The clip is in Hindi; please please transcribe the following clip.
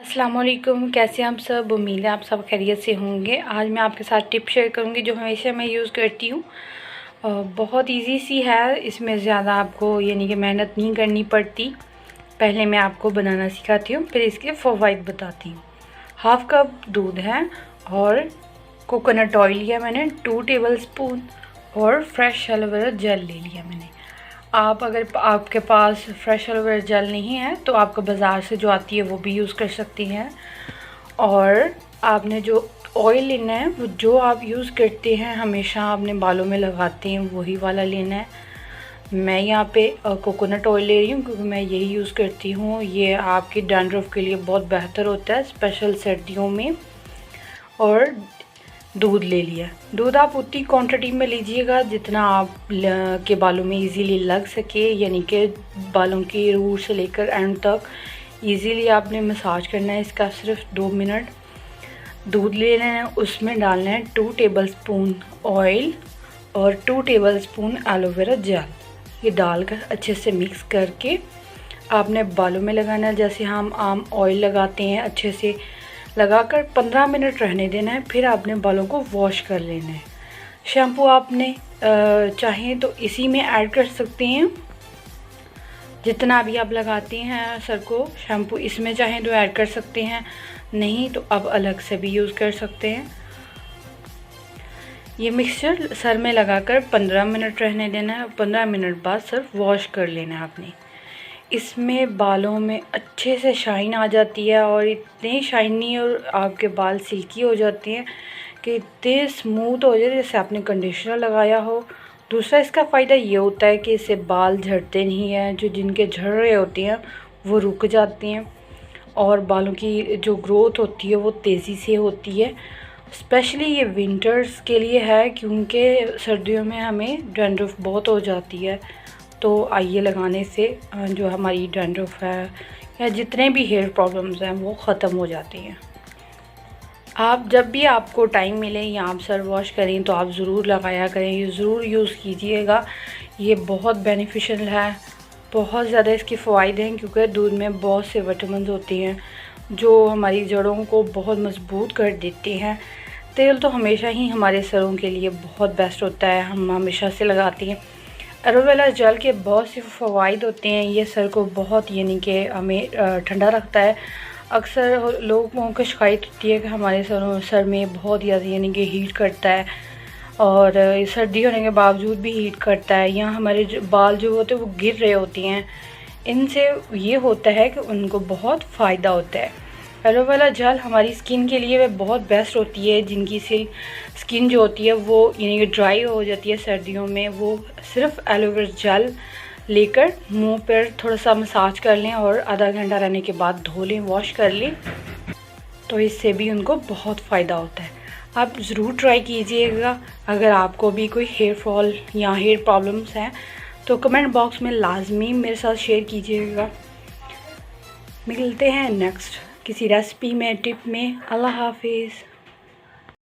अस्सलाम वालेकुम, कैसे हम सब। उम्मीद है आप सब खैरियत से होंगे। आज मैं आपके साथ टिप शेयर करूंगी जो हमेशा मैं यूज़ करती हूँ। बहुत इजी सी है, इसमें ज़्यादा आपको यानी कि मेहनत नहीं करनी पड़ती। पहले मैं आपको बनाना सिखाती हूँ, फिर इसके फ़वाइद बताती हूँ। हाफ़ कप दूध है और कोकोनट ऑयल लिया मैंने 2 टेबलस्पून और फ्रेश एलोवेरा जेल ले लिया मैंने। आप अगर आपके पास फ्रेश एलोवेरा जेल नहीं है तो आपको बाज़ार से जो आती है वो भी यूज़ कर सकती हैं। और आपने जो ऑयल लेना है वो जो आप यूज़ करते हैं हमेशा अपने बालों में लगाते हैं वही वाला लेना है। मैं यहाँ पे कोकोनट ऑयल ले रही हूँ क्योंकि मैं यही यूज़ करती हूँ। ये आपकी डैंड्रफ के लिए बहुत बेहतर होता है, स्पेशल सर्दियों में। और दूध ले लिया। दूध आप उतनी क्वांटिटी में लीजिएगा जितना आप के बालों में इजीली लग सके, यानी कि बालों की रूट से लेकर एंड तक इजीली आपने मसाज करना है। इसका सिर्फ 2 मिनट दूध ले लेना है, उसमें डालना है 2 टेबलस्पून ऑयल और 2 टेबलस्पून एलोवेरा जेल। ये डालकर अच्छे से मिक्स करके आपने बालों में लगाना है। जैसे हम आम ऑयल लगाते हैं, अच्छे से लगाकर 15 मिनट रहने देना है। फिर आपने बालों को वॉश कर लेना है। शैम्पू आपने चाहें तो इसी में ऐड कर सकते हैं, जितना भी आप लगाते हैं सर को शैम्पू इसमें चाहें तो ऐड कर सकते हैं, नहीं तो आप अलग से भी यूज़ कर सकते हैं। ये मिक्सचर सर में लगाकर 15 मिनट रहने देना है। 15 मिनट बाद सर वॉश कर लेना है आपने। इसमें बालों में अच्छे से शाइन आ जाती है और इतने शाइनी और आपके बाल सिल्की हो जाते हैं कि इतने स्मूथ हो जाते जैसे आपने कंडीशनर लगाया हो। दूसरा इसका फ़ायदा ये होता है कि इससे बाल झड़ते नहीं हैं, जो जिनके झड़ रहे होते हैं वो रुक जाते हैं और बालों की जो ग्रोथ होती है वो तेज़ी से होती है। स्पेशली ये विंटर्स के लिए है क्योंकि सर्दियों में हमें डैंड्रफ बहुत हो जाती है। तो आइए लगाने से जो हमारी डैंड्रफ है या जितने भी हेयर प्रॉब्लम्स हैं वो ख़त्म हो जाती हैं। आप जब भी आपको टाइम मिले या आप सर वॉश करें तो आप ज़रूर लगाया करें, ये ज़रूर यूज़ कीजिएगा। ये बहुत बेनिफिशियल है, बहुत ज़्यादा इसके फ़वाइद हैं क्योंकि दूध में बहुत से विटामिन होते हैं जो हमारी जड़ों को बहुत मजबूत कर देते हैं। तेल तो हमेशा ही हमारे सरों के लिए बहुत बेस्ट होता है, हम हमेशा से लगाते हैं। एलोवेरा जेल के बहुत से फ़वाइद होते हैं। ये सर को बहुत यानी कि हमें ठंडा रखता है। अक्सर लोगों को शिकायत होती है कि हमारे सर में बहुत ज़्यादा यानी कि हीट करता है और सर्दी होने के बावजूद भी हीट करता है, या हमारे बाल जो होते हैं वो गिर रहे होते हैं। इनसे ये होता है कि उनको बहुत फ़ायदा होता है। एलोवेरा जेल हमारी स्किन के लिए बहुत बेस्ट होती है। जिनकी स्किन जो होती है वो यानी कि ड्राई हो जाती है सर्दियों में, वो सिर्फ एलोवेरा जेल लेकर मुंह पर थोड़ा सा मसाज कर लें और आधा घंटा रहने के बाद धो लें, वॉश कर लें, तो इससे भी उनको बहुत फ़ायदा होता है। आप ज़रूर ट्राई कीजिएगा। अगर आपको भी कोई हेयर फॉल या हेयर प्रॉब्लम्स हैं तो कमेंट बॉक्स में लाजमी मेरे साथ शेयर कीजिएगा। मिलते हैं नेक्स्ट किसी रेसिपी में, टिप में। अल्लाह हाफिज़।